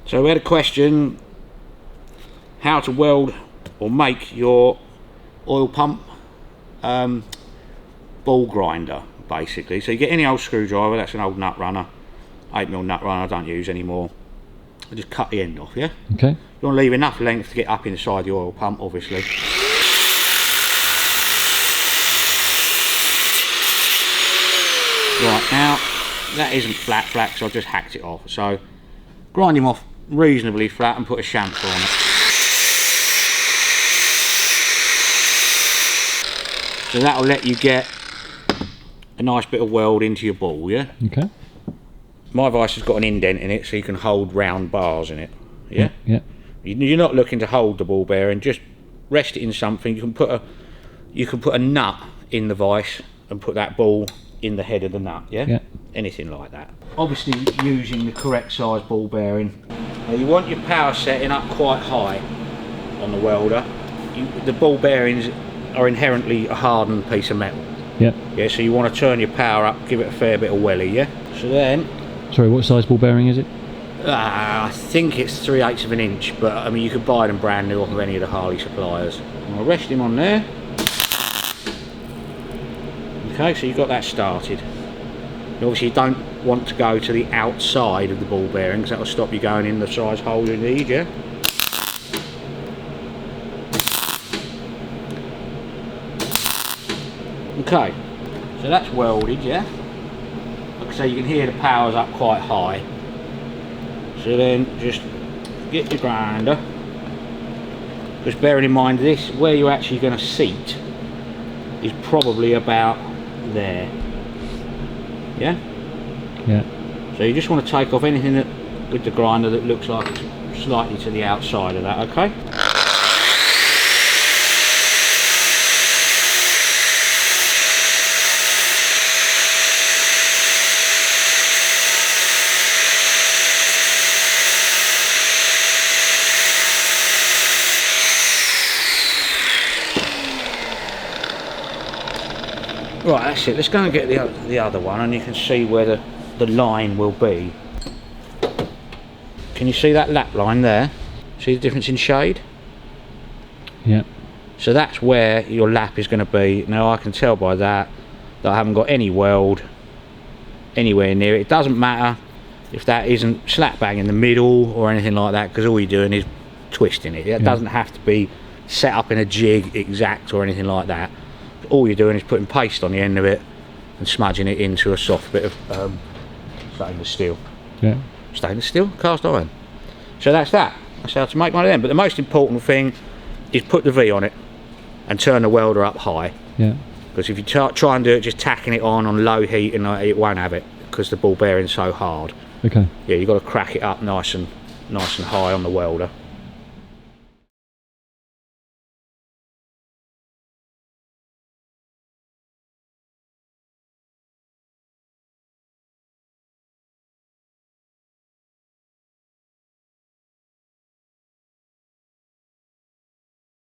So we had a question how to weld or make your oil pump ball grinder, basically. So you get any old screwdriver, that's an old nut runner, 8mm nut runner I don't use anymore. I just cut the end off, yeah? Okay. You want to leave enough length to get up inside the oil pump, obviously. Right, now that isn't flat, so I just hacked it off. So grind him off reasonably flat and put a chamfer on it. So that'll let you get a nice bit of weld into your ball, yeah? Okay. My vice has got an indent in it so you can hold round bars in it, yeah? Yeah. You're not looking to hold the ball bearing, just rest it in something. You can put a nut in the vice and put that ball in the head of the nut, yeah? Yeah. Anything like that. Obviously using the correct size ball bearing. Now you want your power setting up quite high on the welder. The ball bearings are inherently a hardened piece of metal. Yeah. Yeah, so you want to turn your power up, give it a fair bit of welly, yeah? So then... Sorry, what size ball bearing is it? I think it's 3/8 of an inch, but I mean you could buy them brand new off of any of the Harley suppliers. I'll rest him on there. Okay, so you've got that started. And obviously you don't want to go to the outside of the ball bearing because that will stop you going in the size hole you need, yeah? Okay, so that's welded, yeah? Like I say, you can hear the power's up quite high. So then just get your grinder. Just bearing in mind this, where you're actually going to seat is probably about there. Yeah? Yeah. So you just want to take off anything that with the grinder that looks like it's slightly to the outside of that, okay? Right, that's it. Let's go and get the other one and you can see where the line will be. Can you see that lap line there? See the difference in shade? Yeah. So that's where your lap is going to be. Now I can tell by that I haven't got any weld anywhere near it. It doesn't matter if that isn't slap bang in the middle or anything like that, because all you're doing is twisting it. It doesn't have to be set up in a jig exact or anything like that. All you're doing is putting paste on the end of it and smudging it into a soft bit of stainless steel. Yeah. Stainless steel? Cast iron. So that's that. That's how to make one of them. But the most important thing is put the V on it and turn the welder up high. Yeah. Because if you try and do it just tacking it on low heat, and it won't have it because the ball bearing's so hard. Okay. Yeah, you've got to crack it up nice and high on the welder.